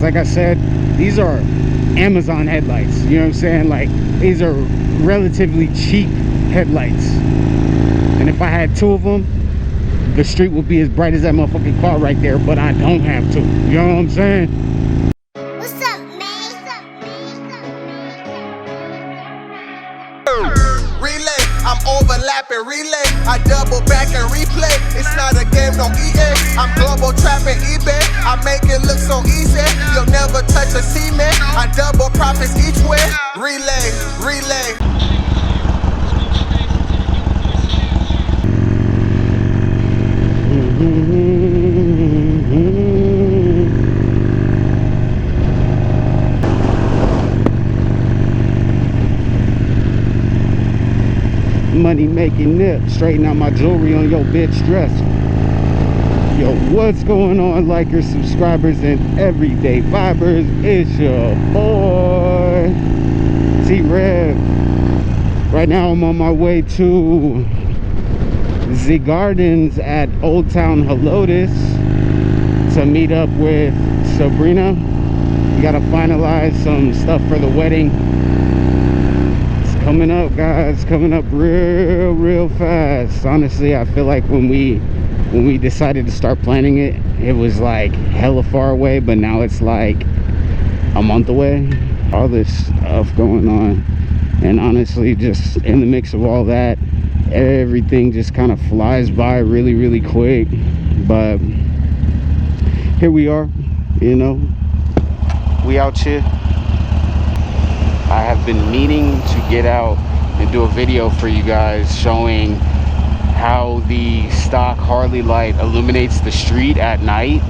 Like I said, these are Amazon headlights, you know what I'm saying? Like, these are relatively cheap headlights, and if I had 2 of them, the street would be as bright as that motherfucking car right there, but I don't have to, you know what I'm saying? What's up, man? Relay, I'm overlapping relay. I double back and replay. It's not a game, no EA. I'm global trapping eBay. I make it look so easy. You'll never touch a cement. I double profits each way. Relay, relay. Money making nip, straighten out my jewelry on your bitch dress. Yo, what's going on, likers, subscribers, and everyday vibers? It's your boy T-Rev. Right now I'm on my way to the Gardens at Old Town Helotes to meet up with Sabrina. We gotta finalize some stuff for the wedding. Coming up, guys, coming up real fast. Honestly, I feel like when we decided to start planning it, it was like hella far away, but now it's like a month away. All this stuff going on, and honestly, just in the mix of all that, everything just kind of flies by really quick. But here we are, you know, we out here. I have been meaning to get out and do a video for you guys showing how the stock Harley light illuminates the street at night,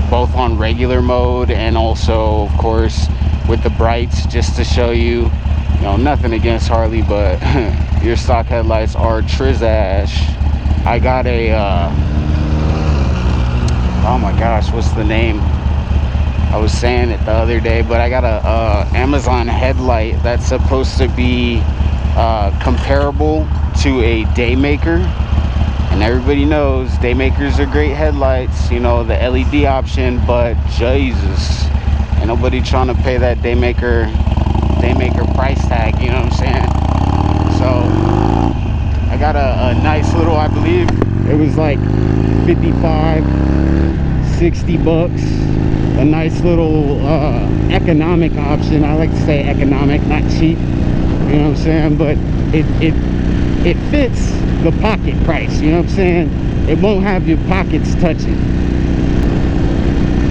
both on regular mode and also, of course, with the brights, just to show you, you know, nothing against Harley, but your stock headlights are trizash. I got a, oh my gosh, what's the name? I was saying it the other day, but I got a Amazon headlight that's supposed to be comparable to a Daymaker, and everybody knows Daymakers are great headlights, you know, the LED option, but Jesus, ain't nobody trying to pay that Daymaker price tag, you know what I'm saying? So I got a nice little, I believe it was like 55-60 bucks. A nice little economic option. I like to say economic, not cheap, you know what I'm saying? But it fits the pocket price, you know what I'm saying? It won't have your pockets touching.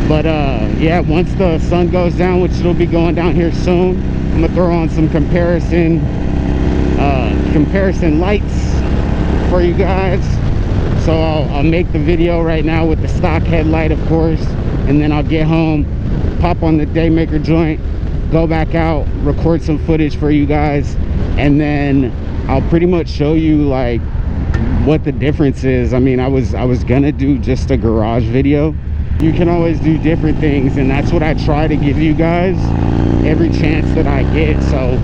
But yeah, once the sun goes down, which it'll be going down here soon, I'm gonna throw on some comparison lights for you guys. So I'll make the video right now with the stock headlight, of course, and then I'll get home, pop on the Daymaker joint, go back out, record some footage for you guys, and then I'll pretty much show you like what the difference is. I mean, I was gonna do just a garage video. You can always do different things, and that's what I try to give you guys every chance that I get. So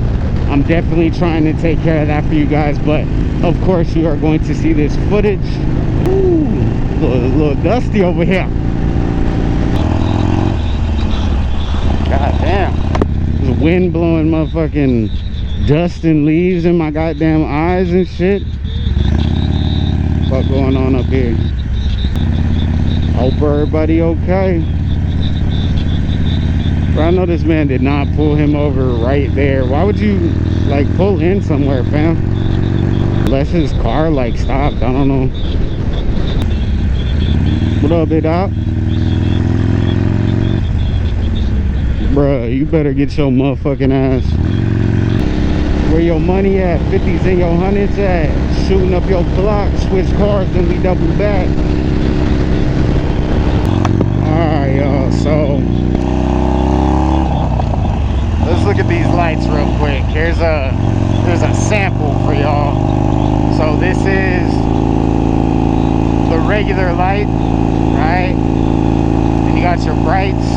I'm definitely trying to take care of that for you guys, but of course you are going to see this footage. Ooh, a little dusty over here. God damn, there's wind blowing motherfucking dust and leaves in my goddamn eyes and shit. What's going on up here? Hope everybody okay. But I know this man did not pull him over right there. Why would you like pull in somewhere, fam? Unless his car like stopped, I don't know. What up, big dog? Bruh, you better get your motherfucking ass. Where your money at? 50s and your 100s at? Shooting up your clock, switch cars, then we double back. Alright, y'all, so let's look at these lights real quick. Here's a sample for y'all. So this is the regular light, right? Then you got your brights,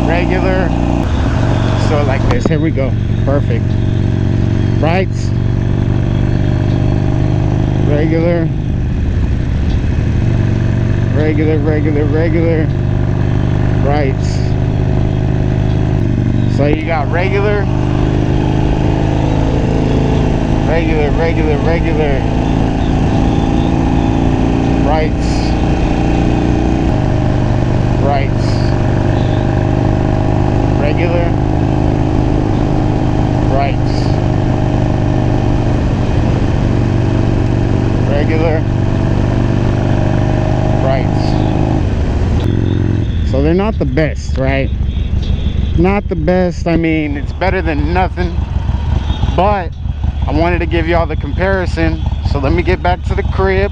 regular. So like this, here we go, perfect. Brights, regular, brights. So you got regular, regular, regular, regular, brights, brights, regular, brights, regular, brights. So they're not the best, right? Not the best. I mean, it's better than nothing, but I wanted to give y'all the comparison. So let me get back to the crib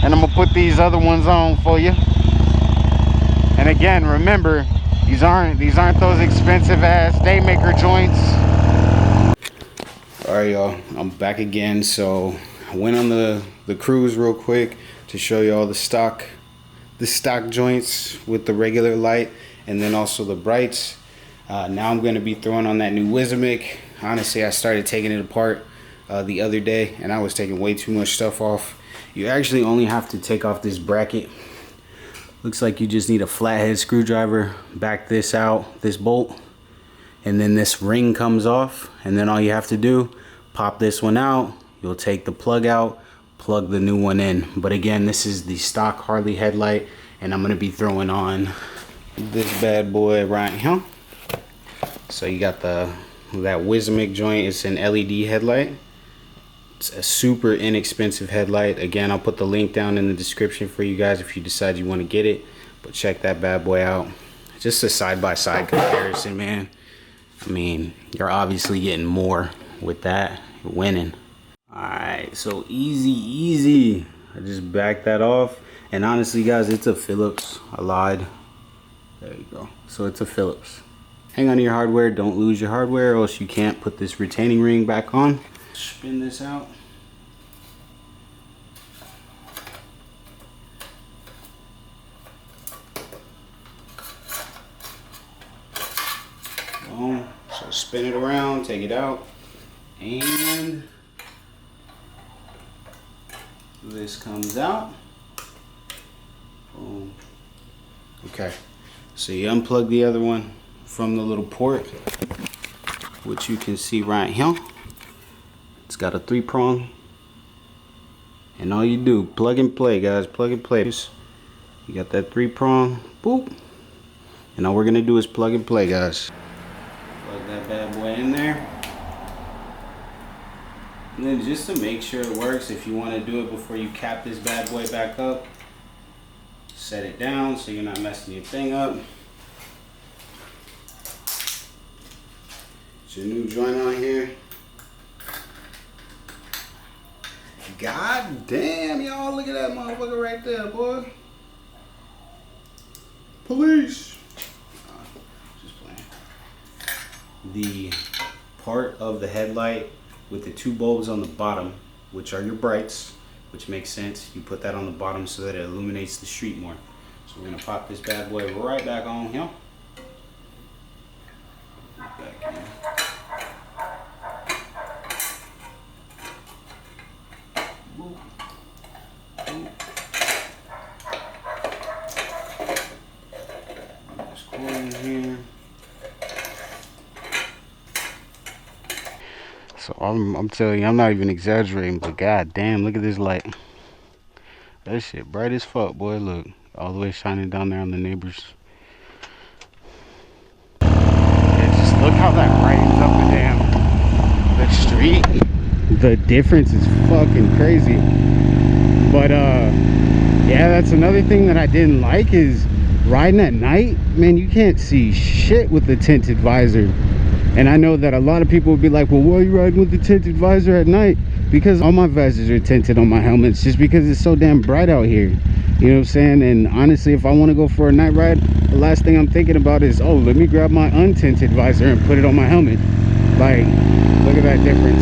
and I'm gonna put these other ones on for you. And again, remember, these aren't those expensive ass Daymaker joints. All right, y'all, I'm back again. So I went on the cruise real quick to show you all the stock joints with the regular light and then also the brights. Now I'm going to be throwing on that new Wisamic. Honestly, I started taking it apart the other day and I was taking way too much stuff off. You actually only have to take off this bracket. Looks like you just need a flathead screwdriver, back this out, this bolt, and then this ring comes off, and then all you have to do, pop this one out. You'll take the plug out, plug the new one in. But again, this is the stock Harley headlight, and I'm gonna be throwing on this bad boy right here. So you got that Wisamic joint. It's an LED headlight. It's a super inexpensive headlight. Again, I'll put the link down in the description for you guys if you decide you want to get it. But check that bad boy out. Just a side-by-side comparison, man. I mean, you're obviously getting more with that. You're winning. Alright, so easy. I just backed that off. And honestly, guys, it's a Phillips. I lied. There you go. So it's a Phillips. Hang on to your hardware. Don't lose your hardware, or else you can't put this retaining ring back on. Spin this out. Boom. So spin it around, take it out, and this comes out. Boom. Okay. So you unplug the other one from the little port, which you can see right here. It's got a 3-prong, and all you do, plug and play, guys, plug and play. You got that 3-prong, boop, and all we're gonna do is plug and play, guys. Plug that bad boy in there, and then just to make sure it works, if you want to do it before you cap this bad boy back up, set it down so you're not messing your thing up. It's your new joint on here. God damn, y'all, look at that motherfucker right there, boy. Police. Just playing. The part of the headlight with the 2 bulbs on the bottom, which are your brights, which makes sense. You put that on the bottom so that it illuminates the street more. So we're gonna pop this bad boy right back on here. Back in. So I'm telling you, I'm not even exaggerating, but god damn, look at this light. That shit bright as fuck, boy. Look, all the way shining down there on the neighbors. Yeah, just look how that brightens up the street. The difference is fucking crazy. But yeah, that's another thing that I didn't like is riding at night. Man, you can't see shit with the tinted visor. And I know that a lot of people would be like, well, why are you riding with the tinted visor at night? Because all my visors are tinted on my helmets, just because it's so damn bright out here. You know what I'm saying? And honestly, if I want to go for a night ride, the last thing I'm thinking about is, oh, let me grab my untinted visor and put it on my helmet. Like, look at that difference.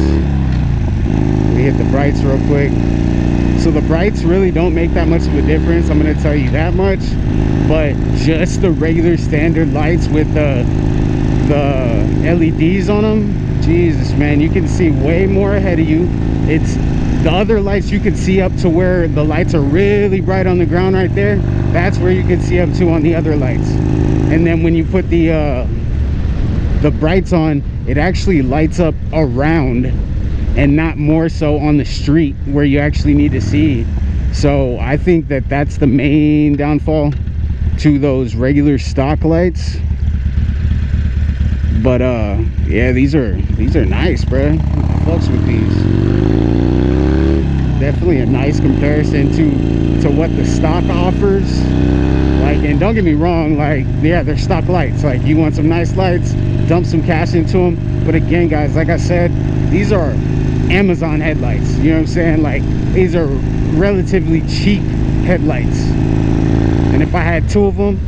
We hit the brights real quick. So the brights really don't make that much of a difference, I'm going to tell you that much. But just the regular standard lights with the LEDs on them, Jesus, man, you can see way more ahead of you. It's the other lights you can see up to where the lights are really bright on the ground right there. That's where you can see up to on the other lights. And then when you put the brights on, it actually lights up around and not more so on the street where you actually need to see. So I think that that's the main downfall to those regular stock lights. But yeah, these are nice, bro. I fucks with these. Definitely a nice comparison to what the stock offers. Like, and don't get me wrong, like, yeah, they're stock lights. Like, you want some nice lights, dump some cash into them. But again, guys, like I said, these are Amazon headlights. You know what I'm saying? Like, these are relatively cheap headlights. And if I had 2 of them,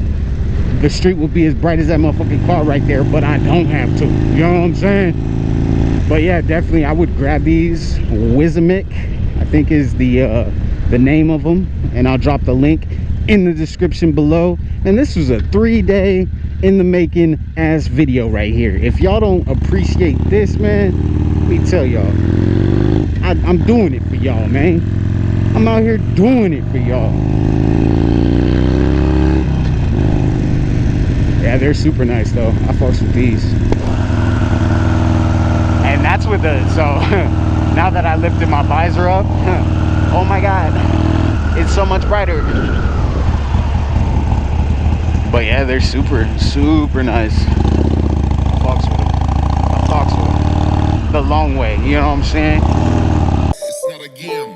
the street would be as bright as that motherfucking car right there, but I don't have to. You know what I'm saying? But yeah, definitely I would grab these. Wisamic, I think, is the name of them, and I'll drop the link in the description below. And this was a 3-day in the making ass video right here. If y'all don't appreciate this, man, let me tell y'all, I'm doing it for y'all, man. I'm out here doing it for y'all. Yeah, they're super nice though. I fucks with these. And that's with the, so now that I lifted my visor up, oh my god, it's so much brighter. But yeah, they're super nice. I fucks with them. I fucks with them the long way, you know what I'm saying? It's not a game.